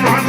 Ora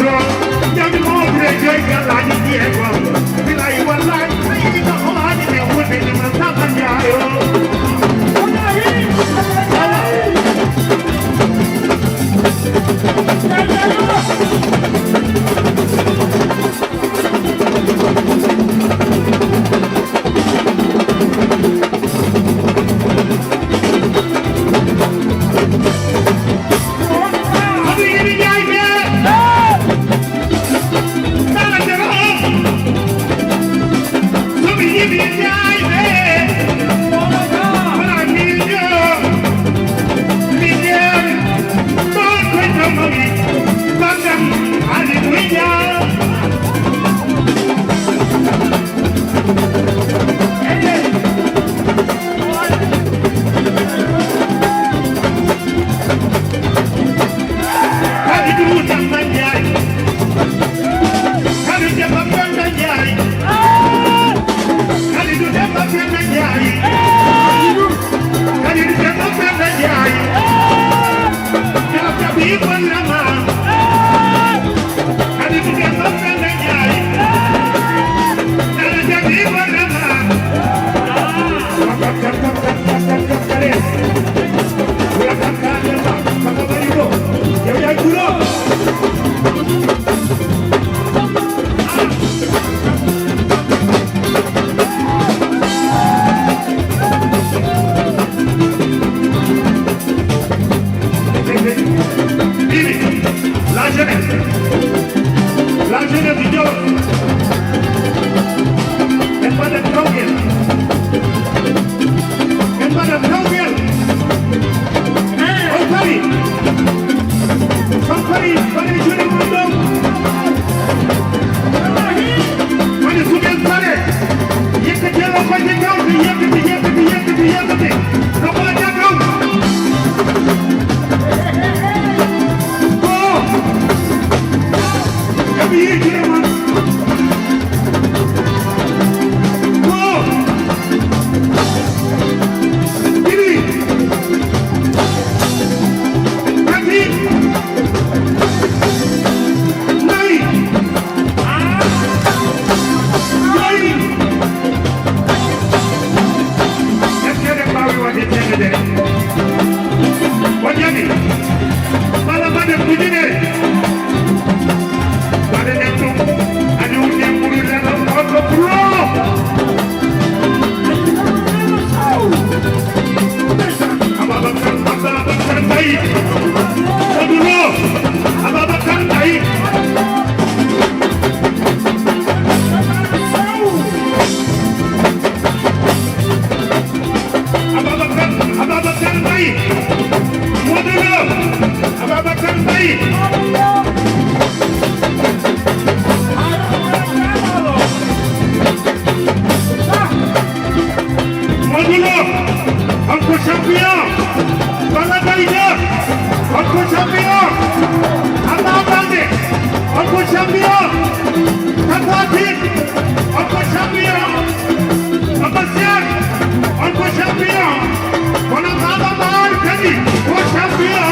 Uncle Champion, Bala Gaida, Uncle Champion, Allah Bande, Uncle Champion, Kapatin, Uncle Champion, Uncle Siak, Uncle Champion, Konamada Bahar Kadi, Uncle Champion.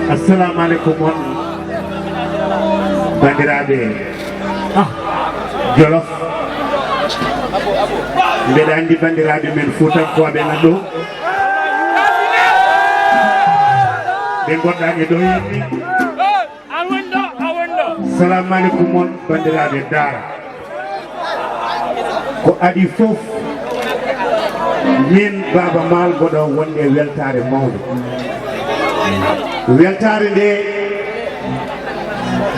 Assalamu alaikum bandiraɓe Jolof mbeɗa andi bandiraɓe men Fuutankoɓe nan ɗo ɓe gonɗani ɗo yimɓe assalamu alaikum on bandiraɓe Dara ko adi fof min Baba Mal goɗo wonde weltare mawde weltare nde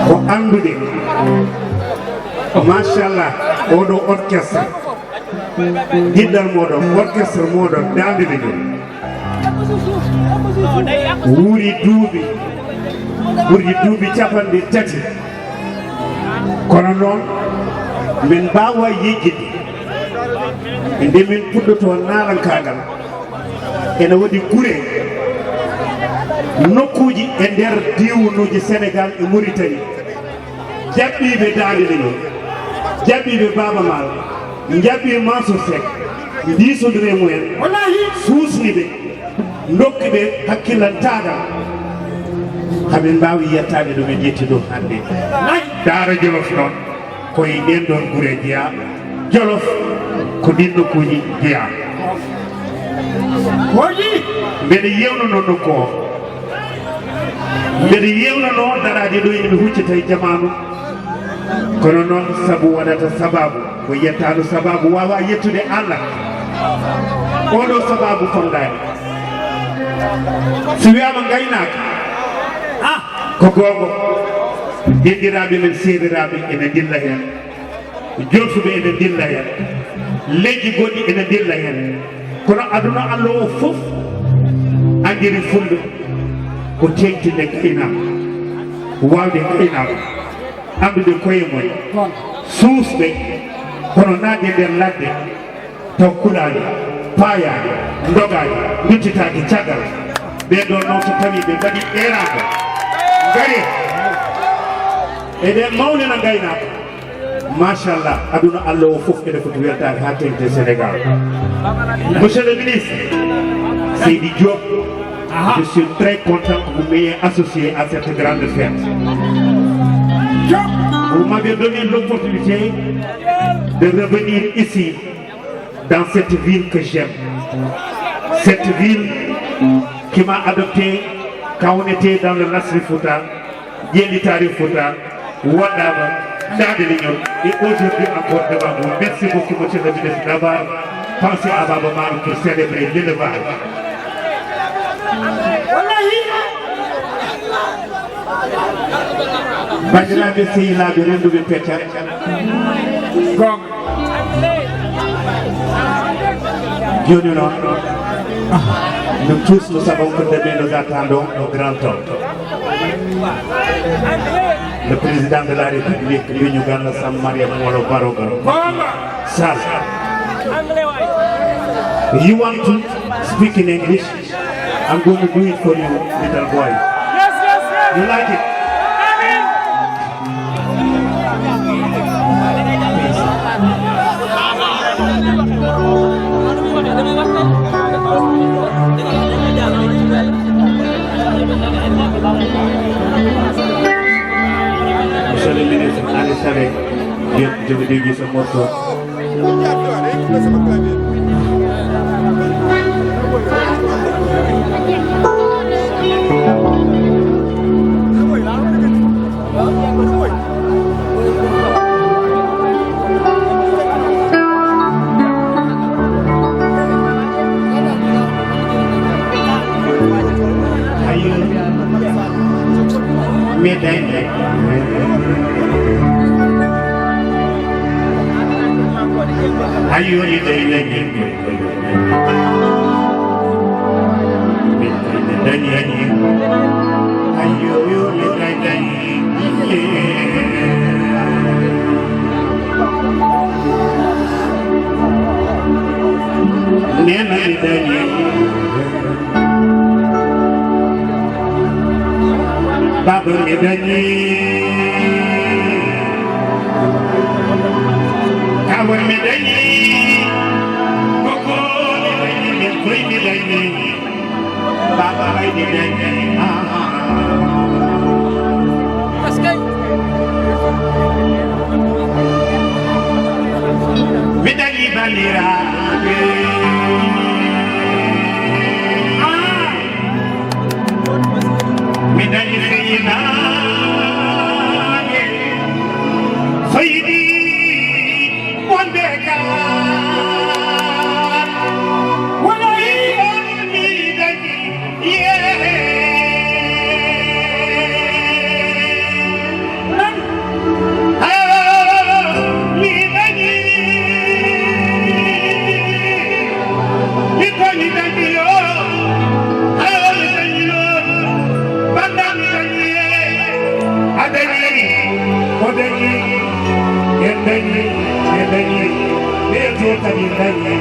ko andude machallah oɗo orchestre jiɗɗal moɗon orchestre moɗon dandede joni wuuri ɓurdi duuɓi capanɗe tati kono noon min mbawa yejjide nde min puɗɗoto narankagal ene waɗi gure nokkuji e nder diwunuji Sénégal e Mauritanie jaɓɓiɓe daalide ɗo jaɓɓiɓe Baba Mal jaɓɓi Mansour Seck ndisodire mumen suusniɓe dokkiɓe hakkillantaga haɓe mbawi yettade ɗo ɓe jetti ɗo hande Daara Jolof noon koye ɗen ɗon gure jeeya Jolof ko ɗin nokkuji jeeya mbeɗa yewnano nokku o mbeɗa yewnano darade ɗo ene huccita e jamanu kono noon saabu waɗata sababu ko yettano sababu wawa yettude Allah oɗo sababu famɗani so wiyama gaynaka ko gongo denɗiraɓe men seediraɓe ene dilla hen jolfuɓe ene dilla hen leƴƴi goɗɗi ene dilla hen kono aduna Allah o foof andiri fulɓe ko tengtinde gaynako wawde gaynako andude koye moy suusɓe kono naade nder ladde taw kulaade paayaade ndogaade duttitaake caggal ɓen ɗon noon so tawi ɓe mbaɗi ɗeraako ngari eɗen mawnina gaynaako machallah aduna Allah o fof ene foti weltade ha tengte Sénégal. Monsieur le ministre Seydi Diop, je suis très content que vous m'ayez associé à cette grande fête. Vous m'avez donné l'opportunité de revenir ici, dans cette ville que j'aime. Cette ville qui m'a adopté quand on était dans le Nasri Fouta, Yelitari Fouta, Wadaba, d'Adelignon. Et aujourd'hui encore devant vous. Merci beaucoup, monsieur le ministre, d'avoir pensé à Baba Mal pour célébrer l'élevage. Bandiraɓe sehilaɓe renduɓe peccal gonga joni noon nous tous nous savons que demain nous attendons au grand homme, le président de la République Liñu Gana Sam Mariam Molo Baroga Sall. You want to speak in English? I'm going to do it for you, little boy. You like it? Monsieur le ministre, allez savoir, je vous dédie ce morceau. Médaille. Ayo médaille. Baba medani, kawa medani, koko medani, koi medani, Baba medani. Medani balira. Medani khayna Sayyidi Wandeka Walai Medani Medani Medani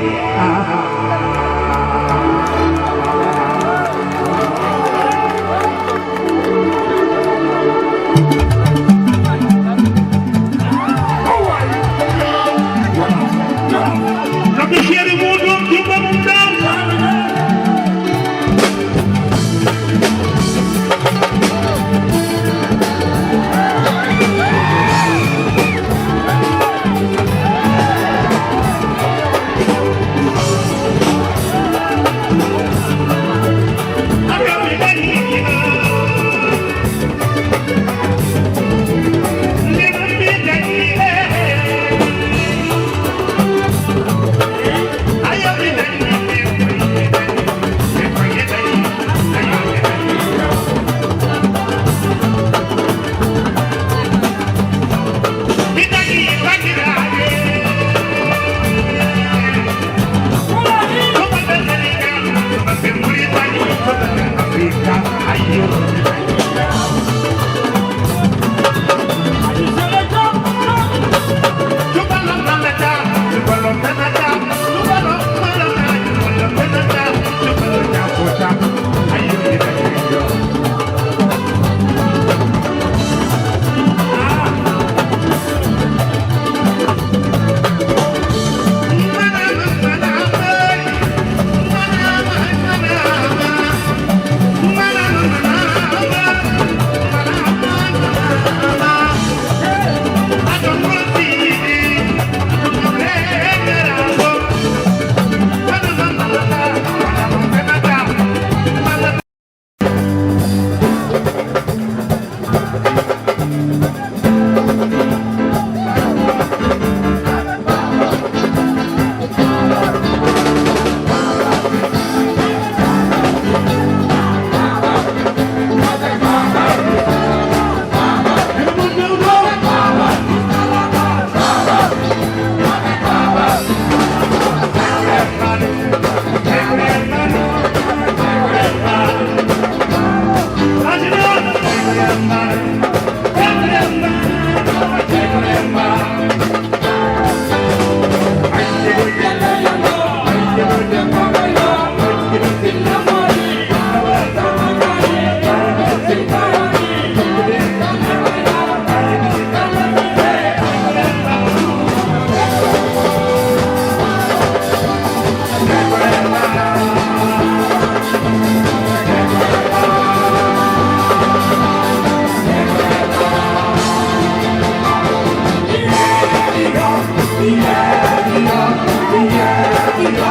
Thank you.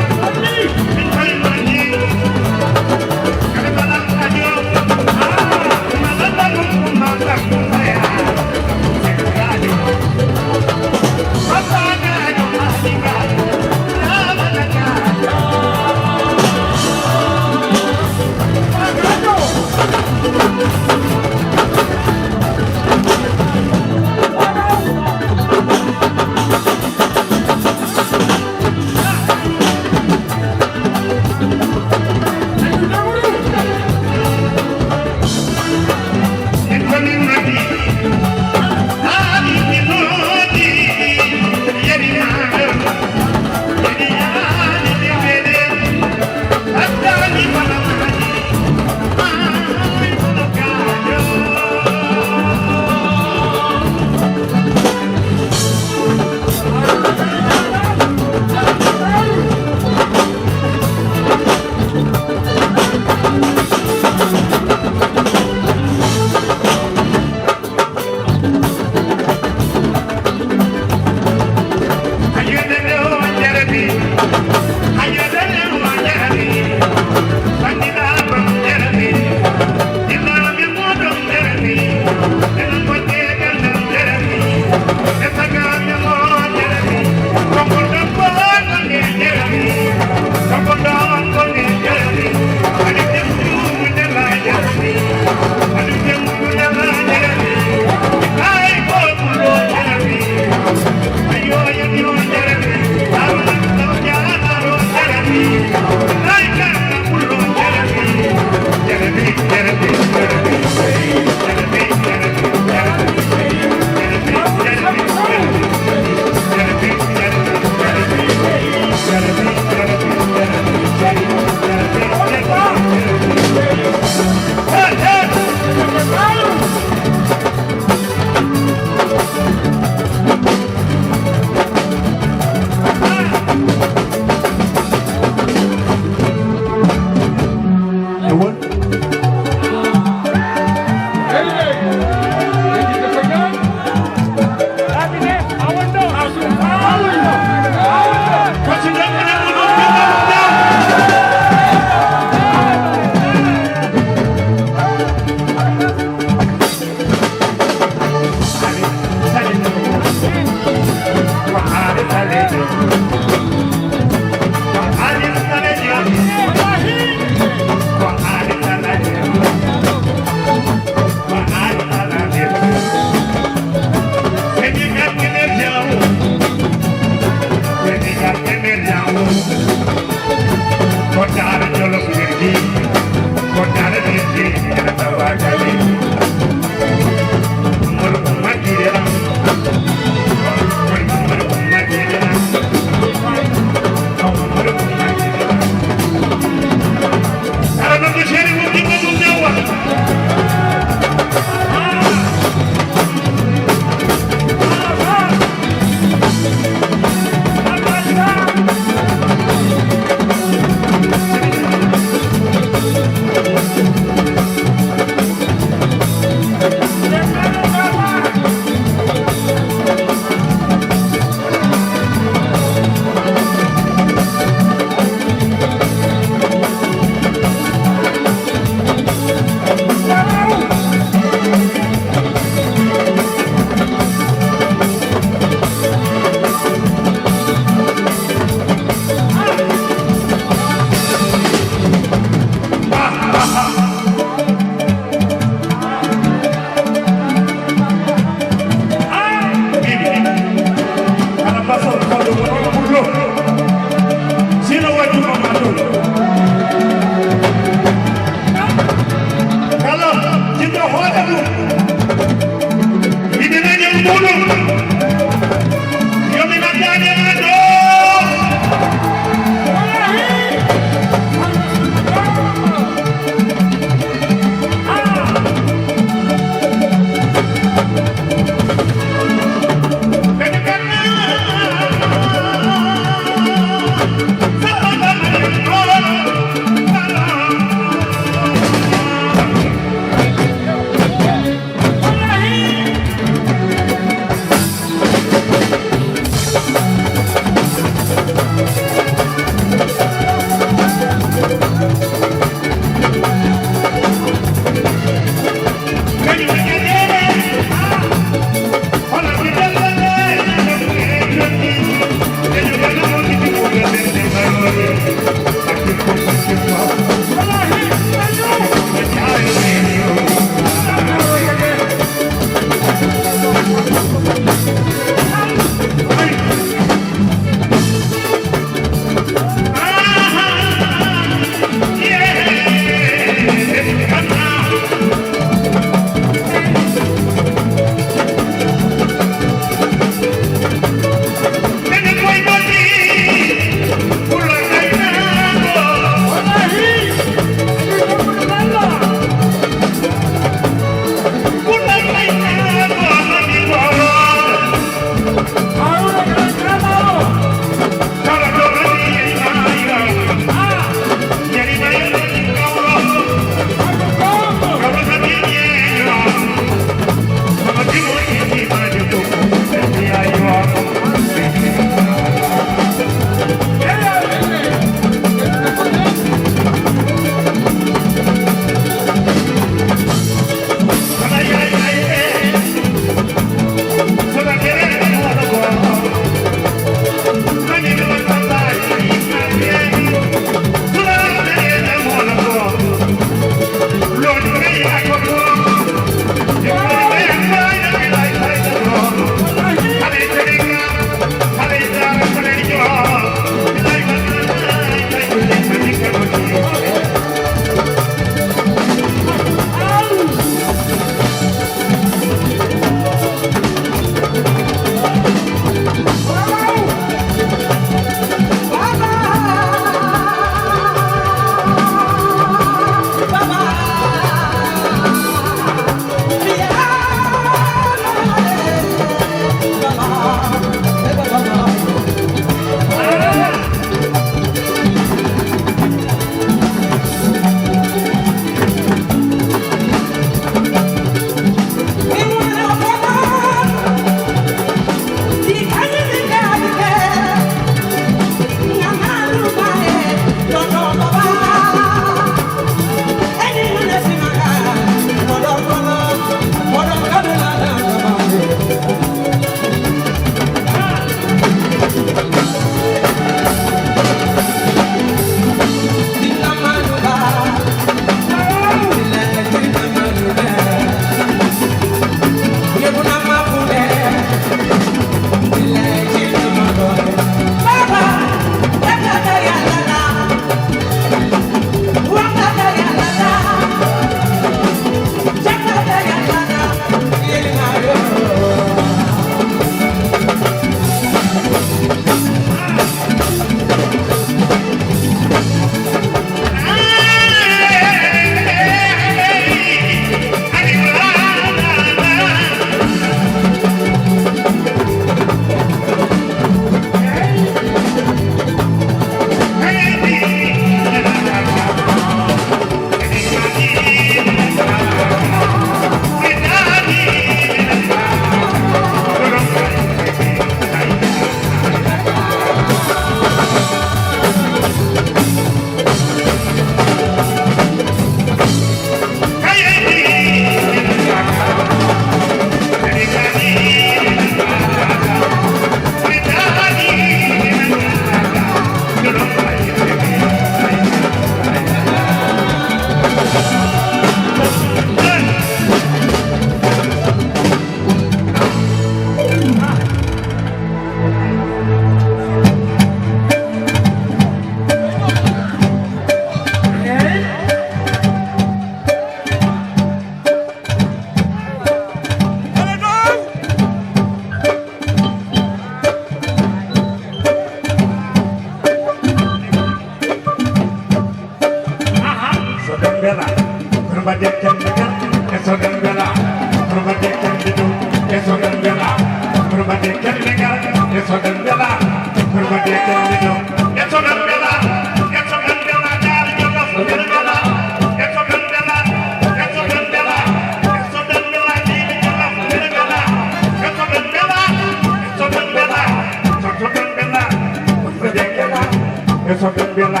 Nelson Mandela,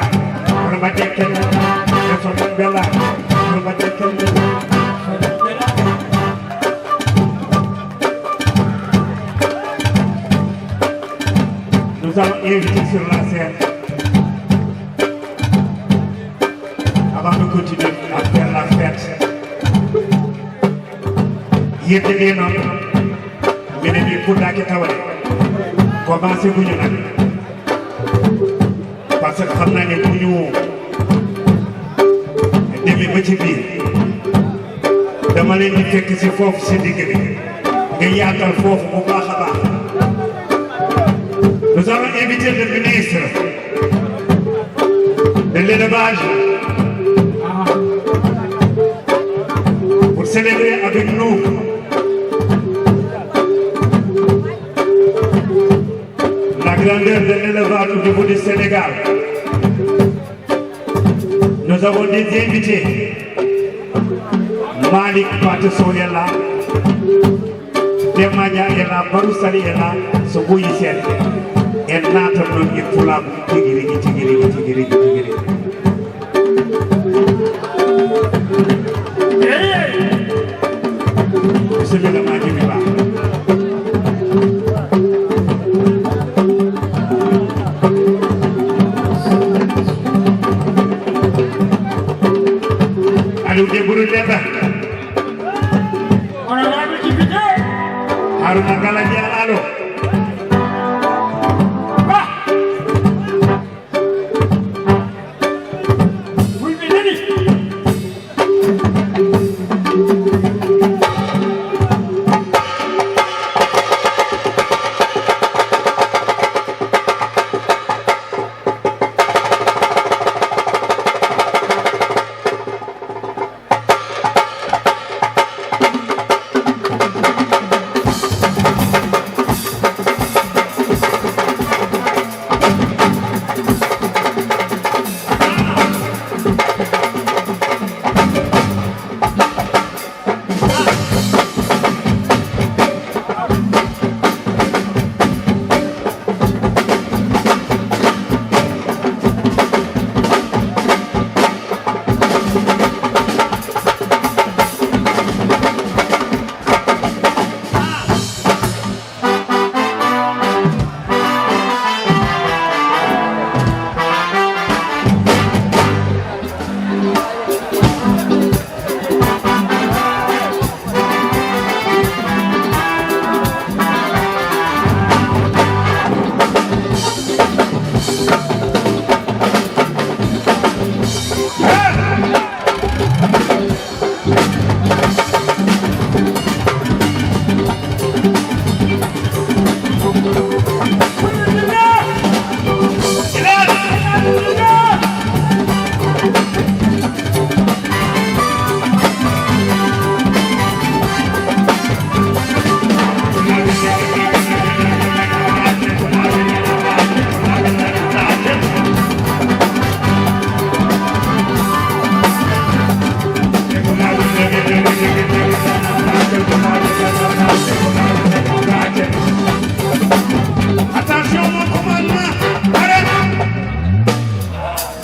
Nelson Mandela, nous allons inviter sur la scène, avant de continuer à faire la fête. Yéete ngeen am meneen yi pour daake tawale commencé bu ñu nag parce que xam naa ne bu ñu demee ba ci biir dama leen di fekk si foofu si digg bi nga yaatal foofu bu baax a baax. Nous allons inviter le ministre de l'élevage pour célébrer avec nous la grandeur de l'élevage au niveau du Sénégal. Nous avons des invités. Malik Pateson est là, Demania est là, Barousali est là, Soboyi est là. Et Nathan est là, Tigiri. C'est le moment du débat. Allô, débrouille les bains. On a la difficulté. Haruna Galandia, allô.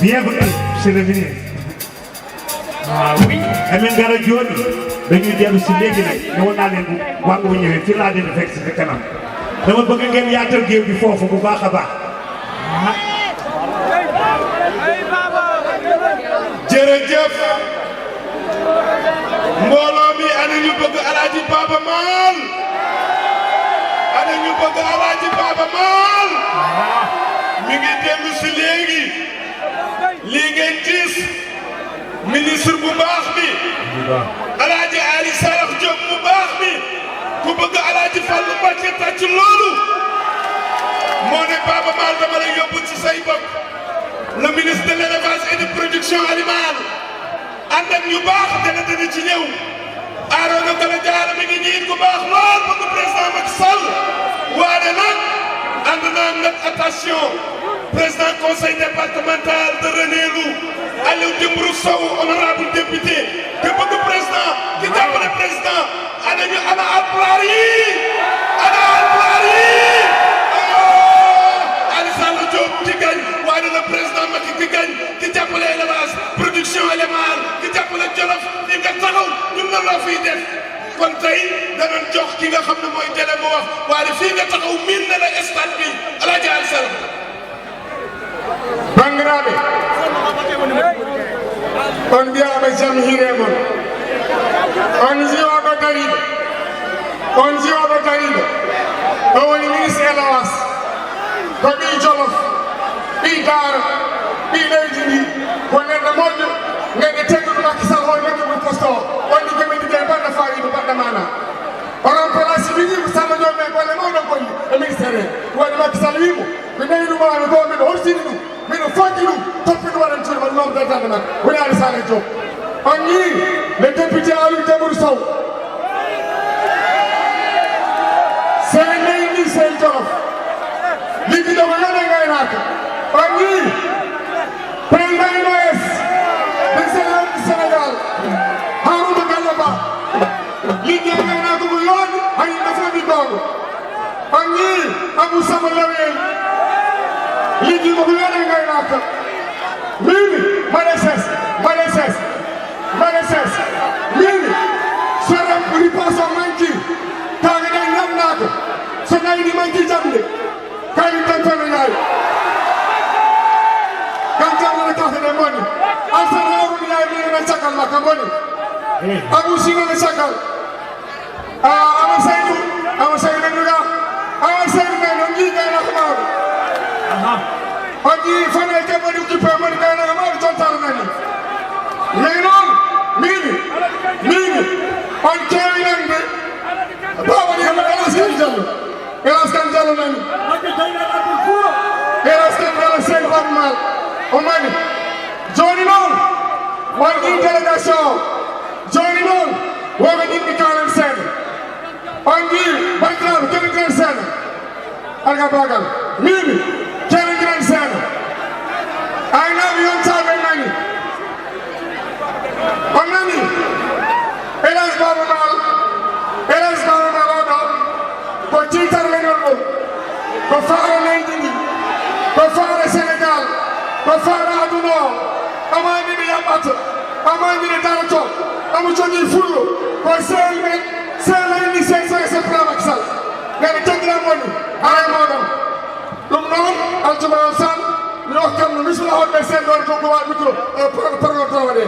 Bienvenue, monsieur le ministre. Ah oui. Amin Gara Dioni dañuy dellu si léegi nag ñëwoon naa leen bu waa bu ñëwee fii laa leen fekk si kanam dama bëgg ngeen yaatal géew bi foofu bu baax a baax. jërëjëf mbooloo mi ana ñu bëgg Alaaji Baaba Maal ana ñu bëgg Alaaji Baaba Maal mi ngi dellu si léegi lii ngeen gis ministre bu baax bi Alaaji Ali Sarax Diop bu baax bi ku bëgg Alaaji Fallu Mbàkke tàcc loolu moo ne Baaba Maal dama lay yóbbu ci say bopp le ministre de l'élevage et de production animale ànd ak ñu baax dana ci ñëw Arona Gala Diarra mi ngi ñiit ku baax lool bëgg président Macky Sall waaye nag ànd naa nag attention président conseil départemental de Ranérou Aliou Dembourou Sow honorable député te bëgg président ki jàppale président ana ñu ana alpulaar yi Ali Sall Diop ci gañ waaye le président fiy def kon tey danañ jox ki nga xam ne mooy télé mu wax waaye fii nga taxaw miin na la stade bi Alaaji Ali Salam bandiraɓe on mbiyaɓe jaam hiire mon on jiwoɗo dariɗo o woni ministre élevage ko ɓi Jolof ɓi Daara ɓi leydi ndi ko neɗɗo moƴƴo ngeɗe tegguɗo Macky Sall o nodduɗo poste o wonni koɓe ligguey mbaɗɗo fayiɗo mbaɗɗo mana onon place wiimo Samba Diop men golle mawɗo golli e ministére he waɗi Macky Sall wiimo ko nayi ɗumami ko mbiɗo horsini ɗum mbiɗo foddi ɗum toppi ɗum waɗan cuuɗi waɗa noon dadande makko woni Ali Saleh Diop on ñii le député Aliou Dembourou Sow sene nayi ni sey Jolof liggiɗo ko yone gaynaka on ñii président UNOS président du Sénégal Harouna Gallo Ba liggey gaynaka ko yooni hay yimɓe fof mbi gonga on ñii Abou Samba Lawel liggey ko yone gaynaka mbimi mbaɗe mbimi soɗon ripaso manki kaga ɗen namnako so nayni manki jamde kañum tan tono ñaayi kam jamdene kaffe ɗe boni Alsan Harouna yaay minene caggal makka boni Abou Sinone caggal Ama Seydou Nduga Ama Seydou men on jii gaynako mawɗo on jii fane keɓɓoɗi occupé moni gaynako mawɗo jontaro nani mais noon mimi on keewinande bawoni hema Elas Kane Diallo nani Elas Kane Diallo Seydou Babou Mal o mani joni noon on ɗi délégation joni noon woɓe ɗinɗi kalen seeɗa on ji bandiraɓe keɗidiren seeɗa alga bagal mimi keɗidiren seeɗa aynaɓe yontaɓe nani on nani Elas Babou Mal oɗo ko tiitarle non ɗon ko faara leydi ndi ko faara Sénégal ko faara aduna o amaniɓe yaɓɓata amaniɓe darato omo jogii fullo ko sehel men sehleyni c'est Macky Sall nene jaggiran woni haray moɗon ɗum noon altuma on sall mi hokkam no misla hoɗɓe sen ɗon to ko wawi micro programme to waɗe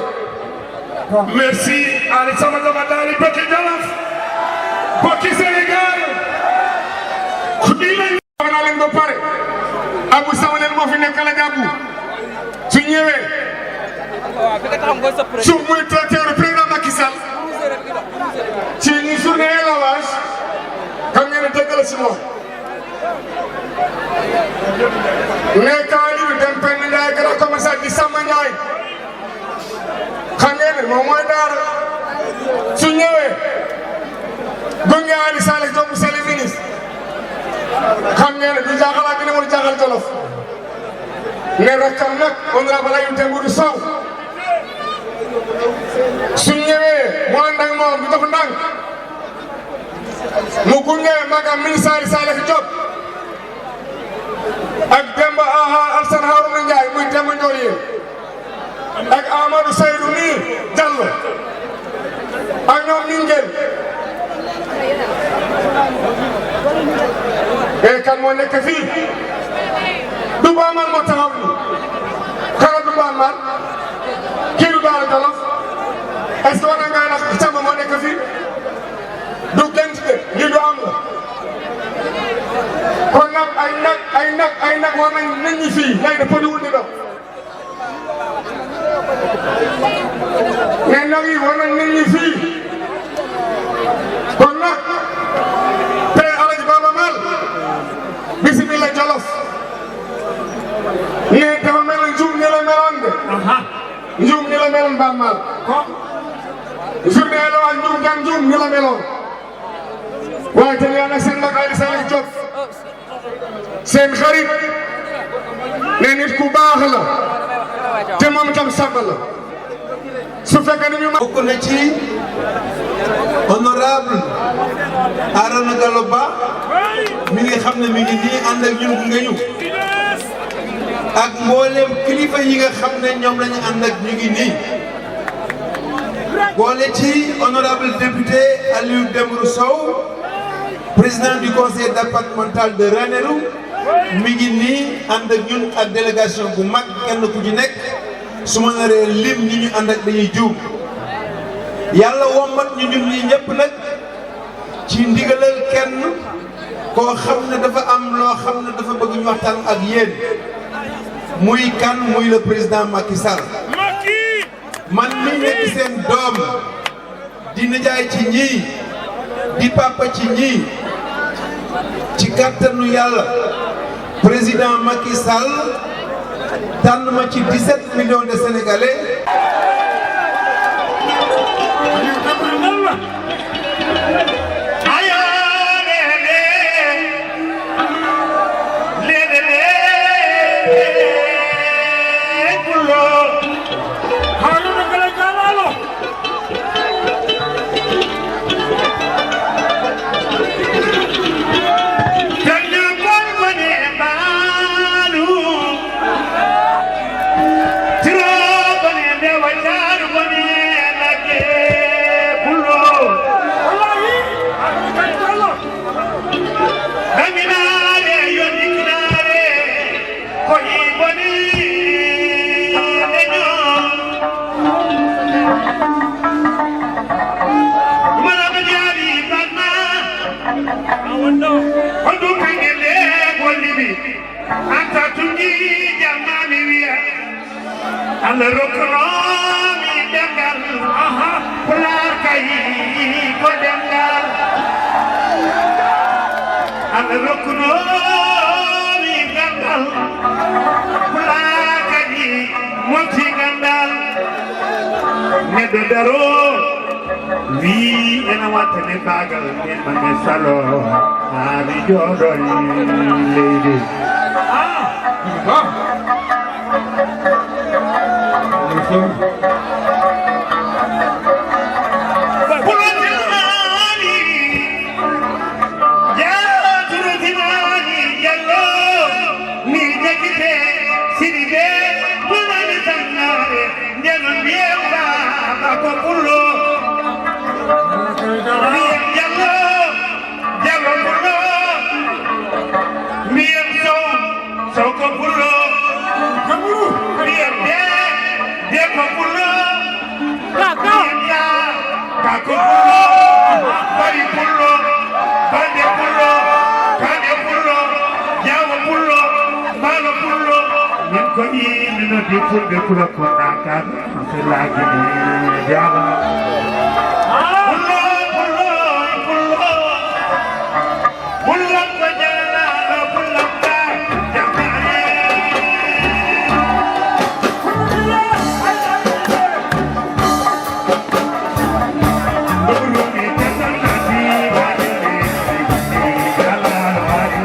merci Ali Samba Diop Adali Bokki Jolof Bokki Sénégal naa leen ba pare Abou Sama leen moo fi nekk la Abou su ñëwee suuf muy tracteur président Macky Sall ci ñu journée élevage xam ngeen ne dëgg la si moom nekkaali bi dem Penda Ndiaye grand commerçant di Samba Ndiaye xam ngeen ne moom mooy daara su ñëwee gunge Ali Saleh Diop monsieur le ministre xam ngeen ne du jaaxal ak dina mën a jaaxal Jolof ne rakkam nag honorable Aliou Dembourou Sow su ñëwee mu ànd ak moom di dox ndànk mu gunge magam ministre Ali Saleh Diop ak Demba Alsan Harouna Ndiaye muy Demba Ndiol ak Amadou Seydou nii Diallo ak ñoom Mingel kan moo nekk fii Dumba Amar moo taxaw ni kala Dumba Amar kii du Daara Jolof est-ce que war na ngay wax Camba moo nekk fii du gën ci dëkk lii du am la kon nag ay nag war nañ nit ñi fii léegi dafa diwul di dox mais nag yi war nañ nit ñi fii kon nag bismillah Jolof ne dafa mel ni njuum ni la meloon de njuum ni la meloon Babou Mal journée élevage njuum ni la meloon waaye te yaa nag seen mag Ali Saleh Diop seen xarit ne nit ku baax la te moom itam sàmm la su fekkee ni ñu ma bokk na ci honorable Harouna Gallo Ba mi ngi xam ne mi ngi nii ànd ak ñun nga ñu ak mboolem kilifa yi nga xam ne ñoom lañu ànd ak ñu ngi nii boole ci honorable député Aliou Dembourou Sow président du conseil départemental de Ranérou mi ngi nii ànd ak ñun ak délégation bu mag kenn ku ci nekk su ma naree lim ñi ñu ànd ak dañuy juum yàlla wommat ñu ñun ñi ñëpp nag ci ndigalal kenn koo xam ne dafa am loo xam ne dafa bëgg ñu waxtaan ak yéen muy kan muy le président Macky Sall man mi nekk seen doom di nijaay ci ñii di papa ci ñii ci kàttanu yàlla président Macky Sall tànn ma ci 17 millions de Sénégalais. Allah rokromi dengal pular kayi ko dengal Allah rokromi dengal pular kayi moti gandal neddo daro wi ena watane bagal men man salo ani jodo leydi di fulɓe kula koɗɗa kaɓe hakkillaki jama pullo ko jalaɗo pullam ka jamare ɗoɗumi tesannati waɗene jalaɗoaɗe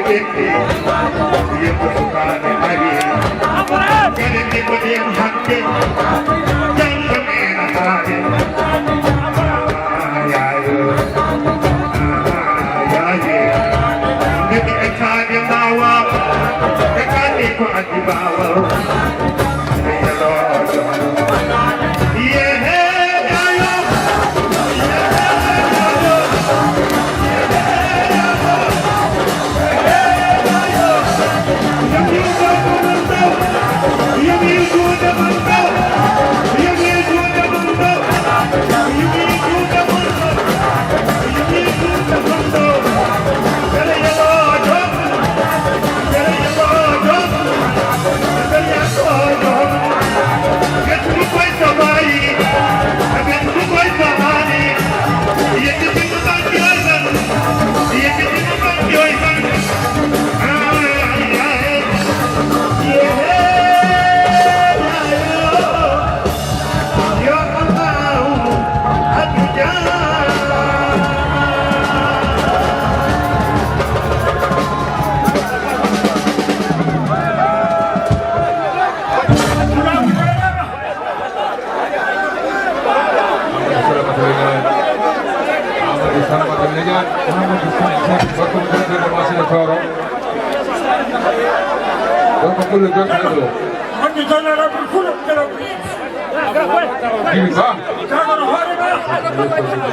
ɓetti yimɓe sukaɓe ari gaɗen ko ndiyam hakke janggo mena haade yayo yaye ndeɓi e kaade mawa e kaade ko addi bawa e yelojo yehe yayo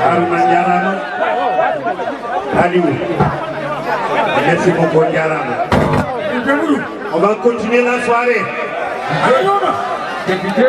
Haruna jarama Aliou merci beaucoup jarama on va continuer la soirée député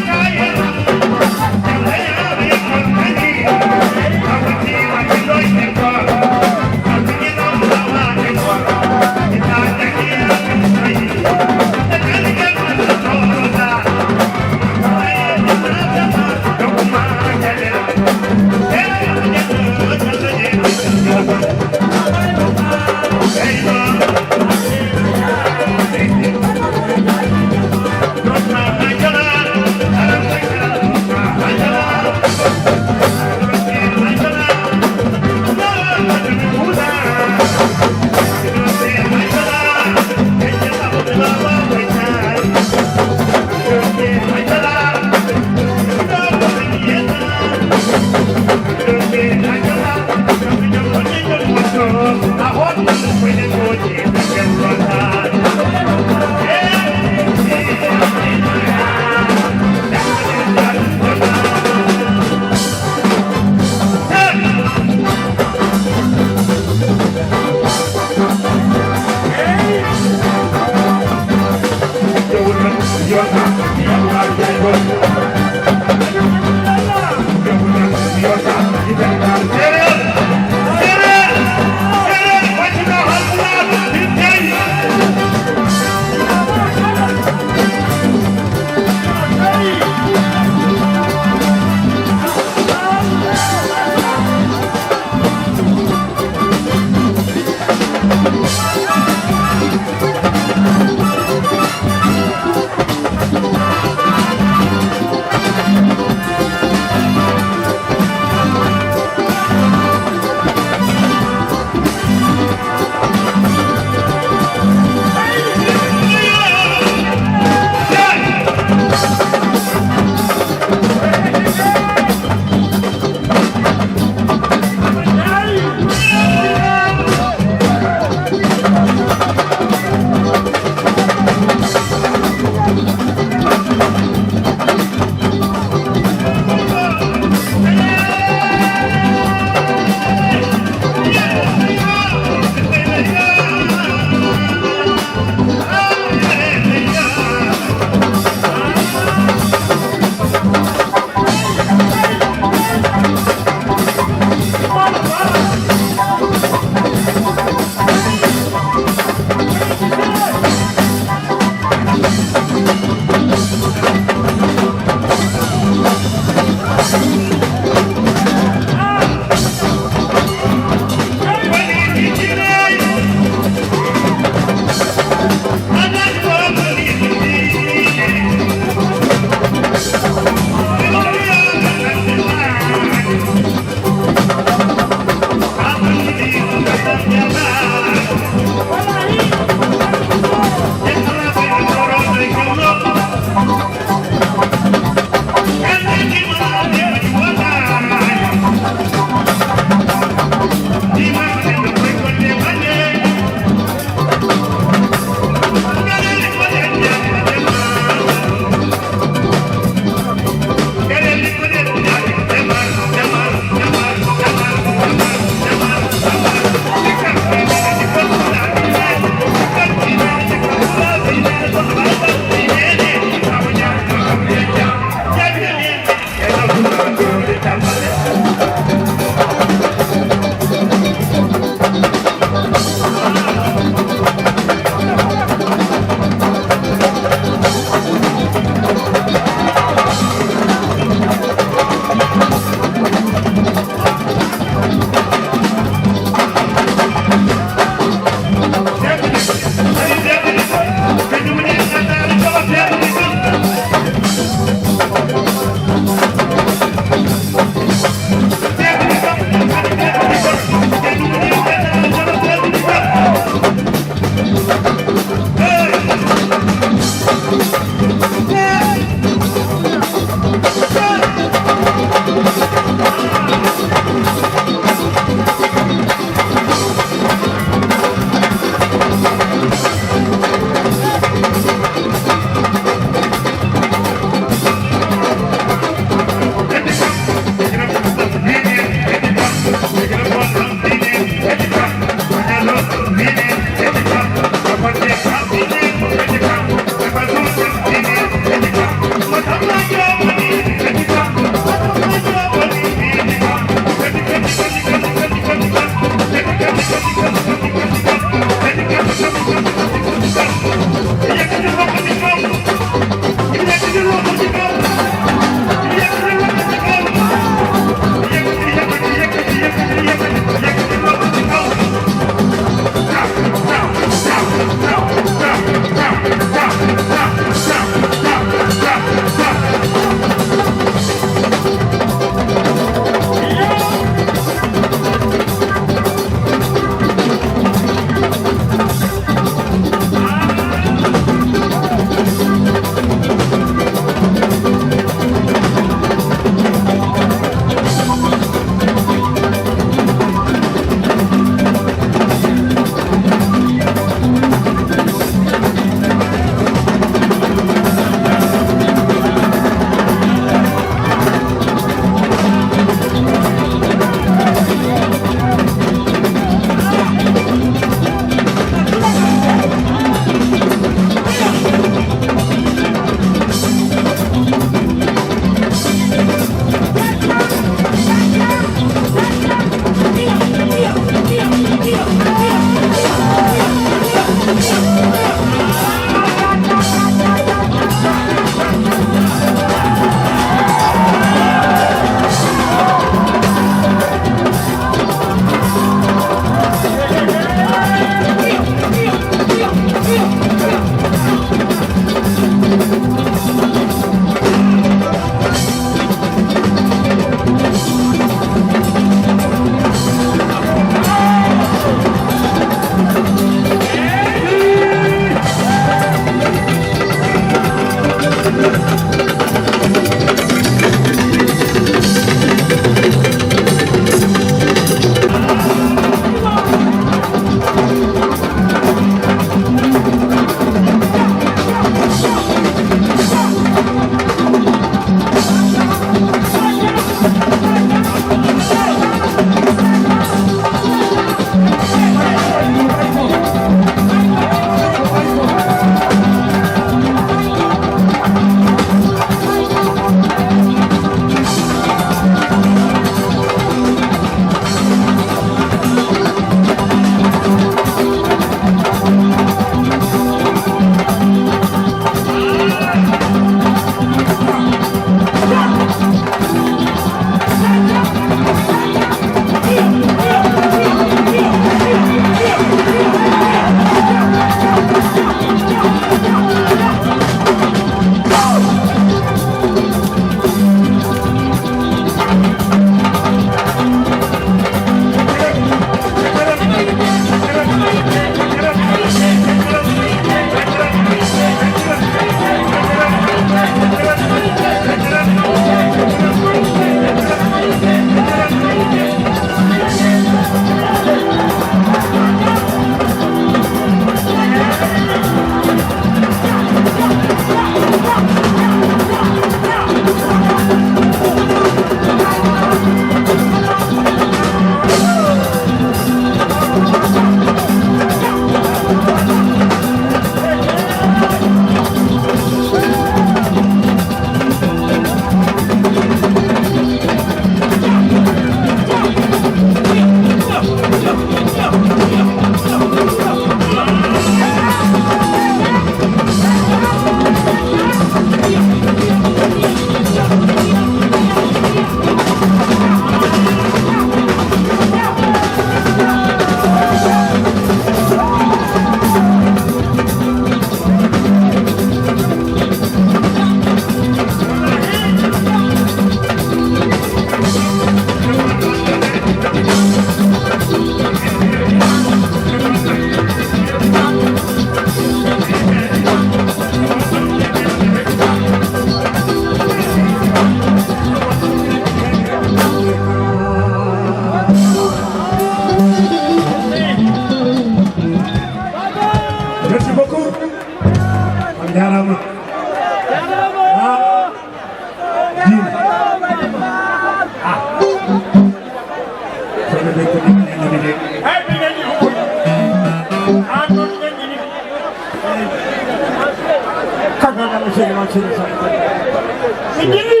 sargal na monsieur Mansour Faye mi ngi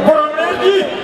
borom leer gi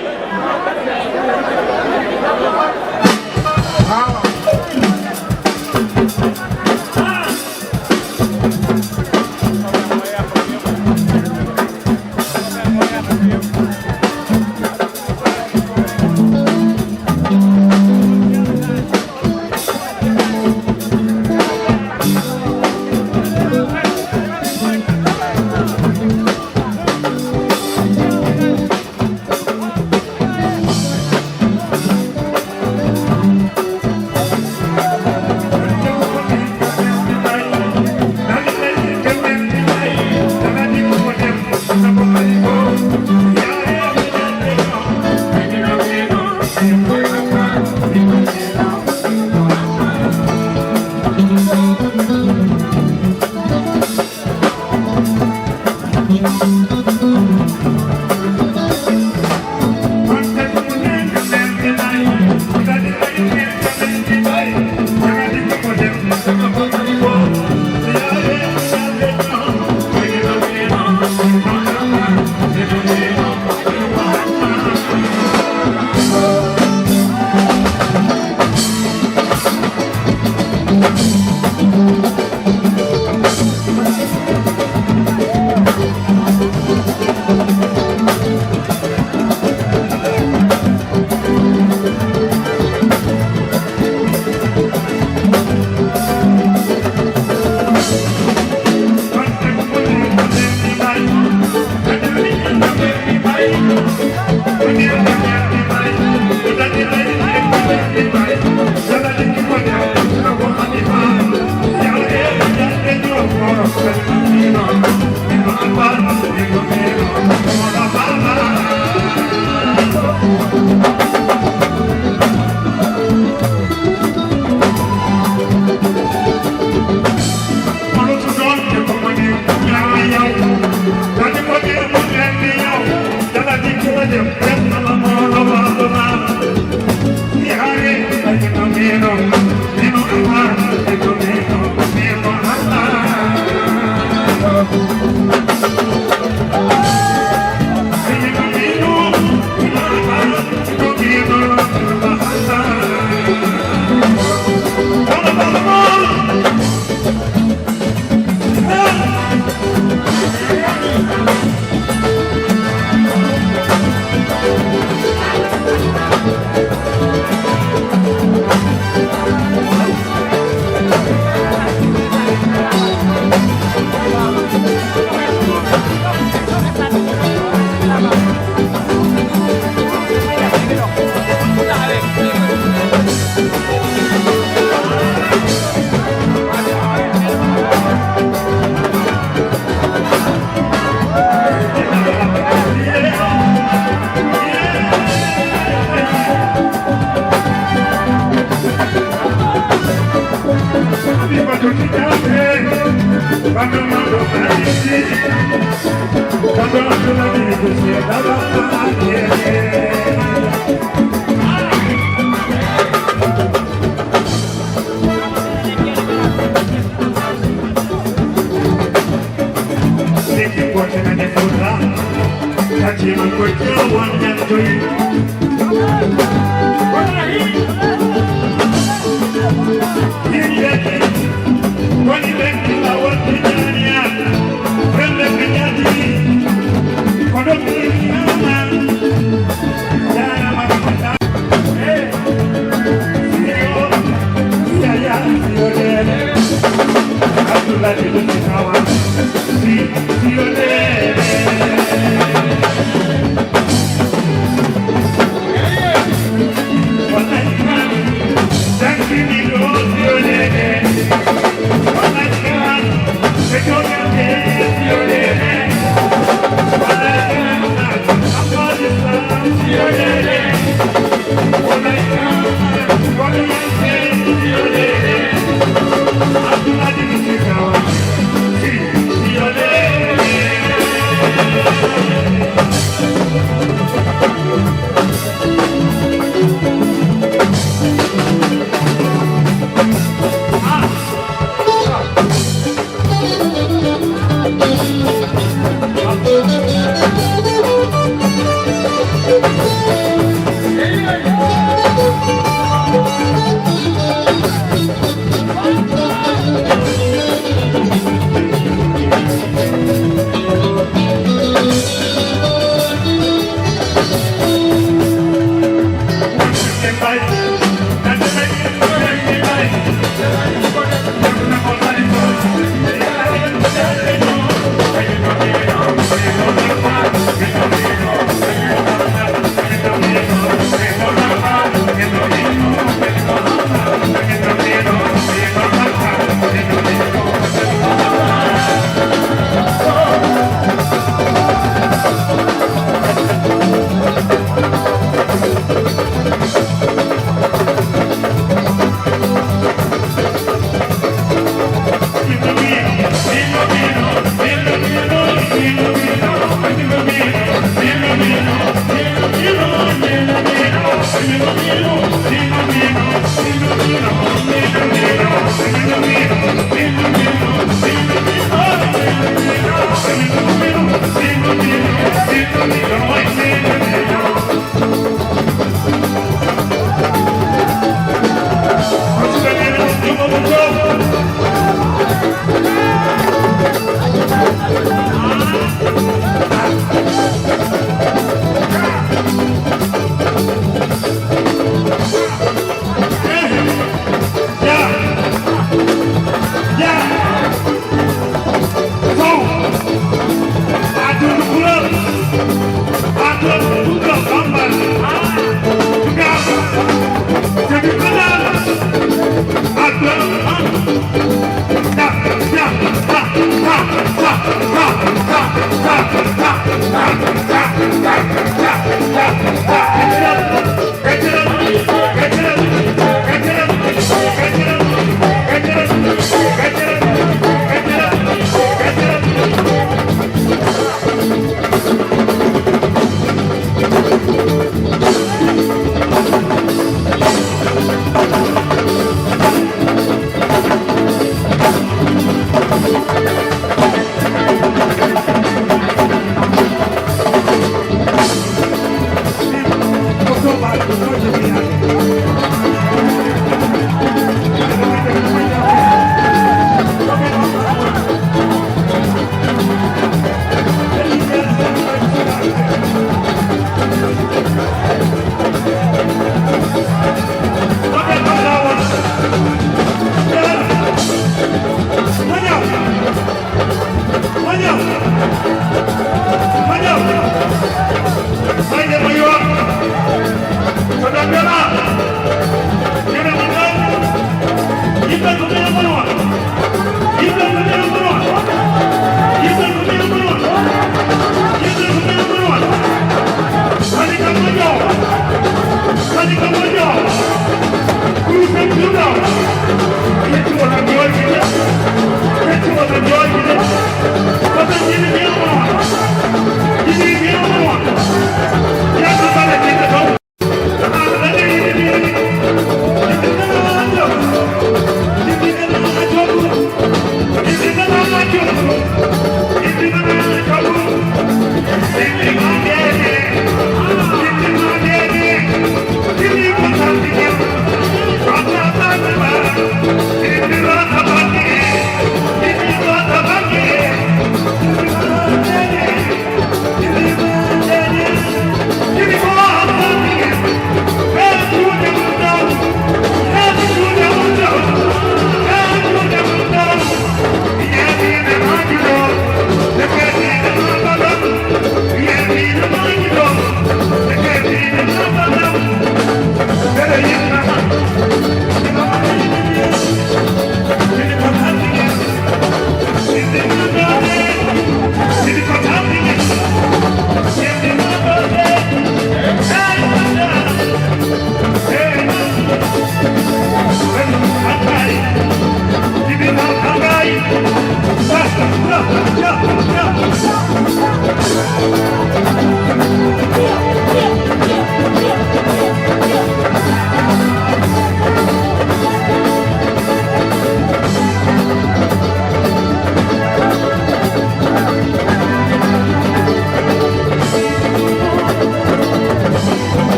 Thank you.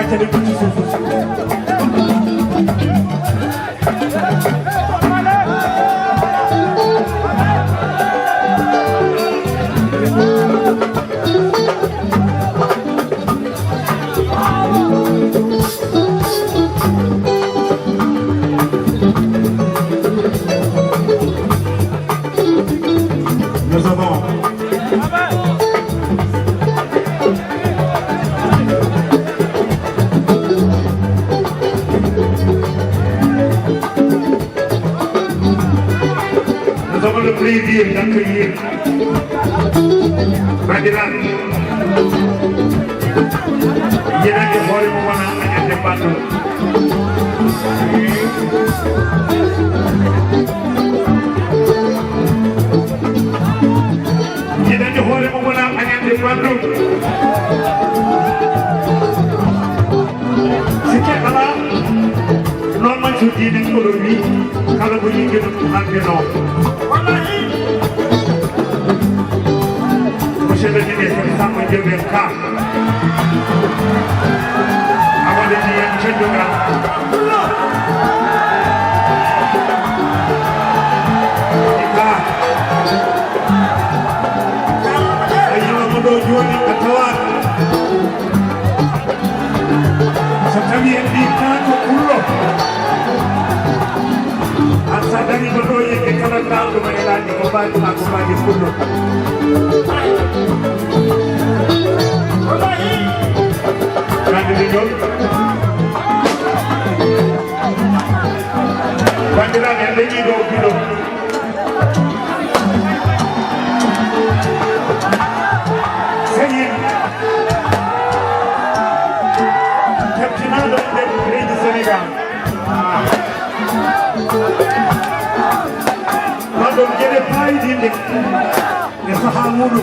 wàcce leen ko ci suuf nous avons le plaisir d'accueillir Badiran yeneen di xool mu mën a añante bàttu yeneen di xool mu mën a añante bàttu si ke ala non man su diine kolo wi kala ko yingi dum hande no monsieur le ministre Samba Ndiobène Ka awade ni en ceddoga ika ayo mo do joni atawat so tawi en di tanto kullo asa dari do do yeke kala tanto ma elani ko baati ma ko baati kullo Bandiran yang lagi do kilo. Saya capturado del rey de Senegal. Quando viene pai di ne sahamulu.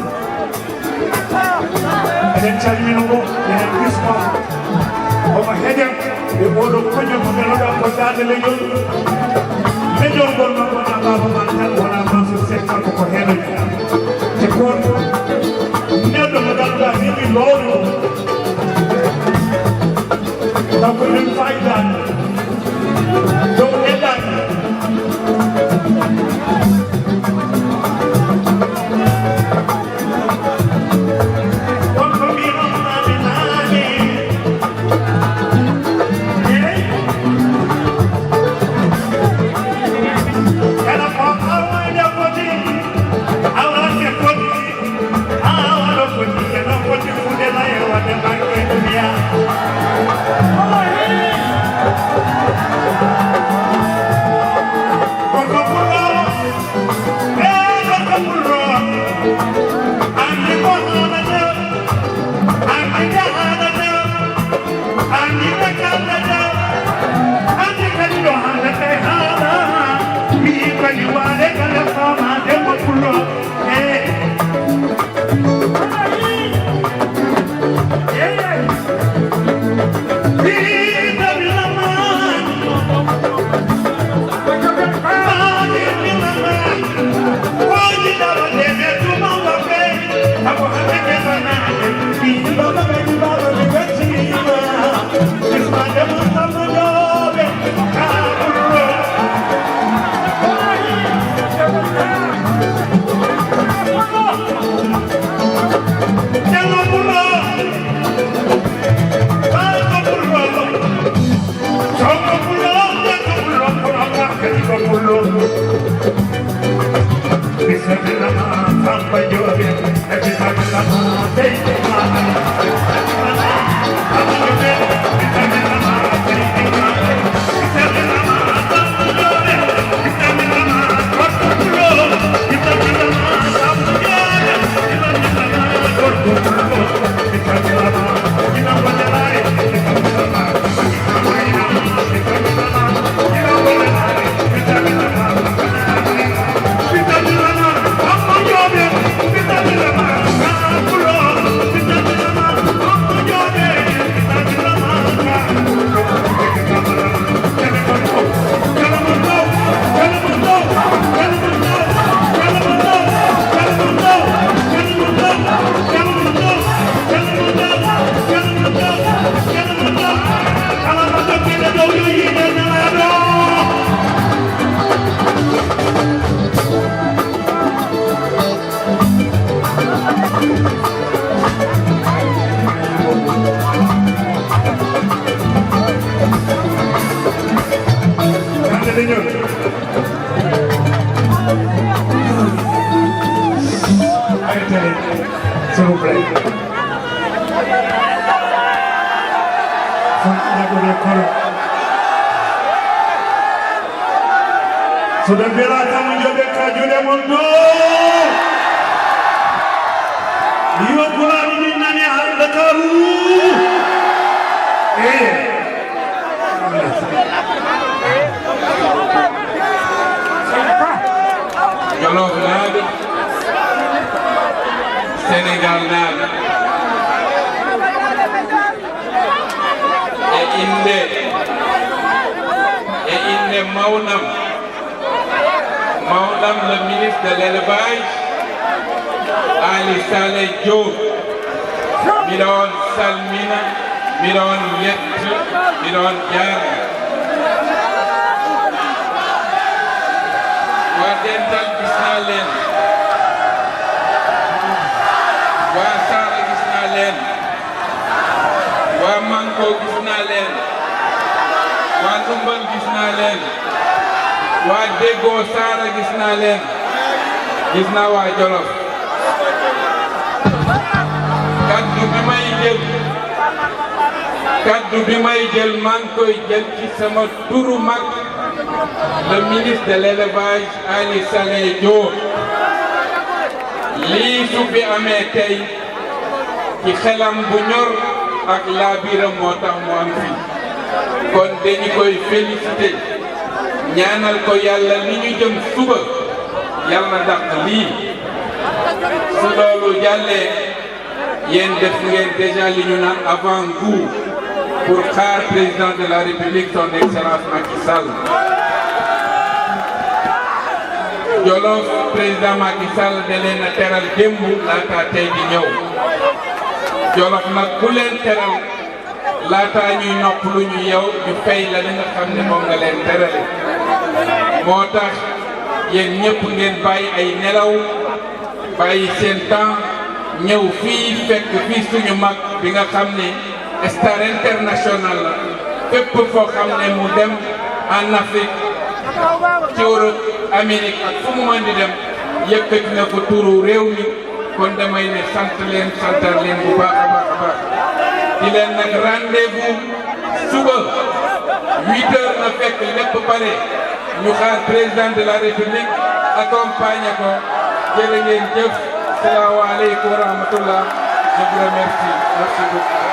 Eden calminogo eden bisma oma heƴa e oɗo koñol mo nganoɗa ko dade leñol leñol ngol man wona baba man tan wona mansour sek kanko ko henoy te kon neɗɗo mo ganduɗa yimi lowno taw ko nen fayidani dow neɗɗani so ɓe mbiratama joɓe kajuɗe mon ɗo yo pulaɗo ɗin nani har Dakaru Jolof naaɓe Sénégal naaɓe e inde mawnam le ministre de l'élevage Ali Saleh Diop miɗon salmina miɗon yetta miɗon jarna wa dental gisna leen wa Sara gisna leen wa Manko gisna leen wa Ndumbal gisna leen wa Déggo Sara gisna leen gisna wa Jolof kaddu bi may jël maa ngi koy jël ci sama turu mag le ministre de l'élevage Ali Saleh Diop lii su fi amee tey ci xelam bu ñor ak laabiram moo tax mu am fi kon dañu koy félicité ñaanal ko yàlla li ñu jëm suba yàlla na dàq lii su loolu jàllee yéen def ngeen déjà li ñu naan avant-goût pour xaar président de la République son excellence Macky Sall. Jolof président Macky Sall da leen a teral démb laata tey di ñëw Jolof nag ku leen teral laata ñuy nopp lu ñu yow ñu fay la li nga xam ne moom nga leen terale moo tax yéen ñëpp ngeen bàyyi ay nelaw bàyyi seen temps ñëw fii fekk fii suñu mag bi nga xam ne star international la fépp foo xam ne mu dem en Afrique ci Europe Amérique ak fu mu mën di dem yëkkati na ko turu réew mi kon damay ne sant leen santal leen bu baax a baax a baax di leen nag rendez-vous suba 8 heures na fekk lépp pare ñu xaar président de la République accompagné ko jërë ngeen jëf salaamaaleykum wa rahmatullah je vous remercie merci beaucoup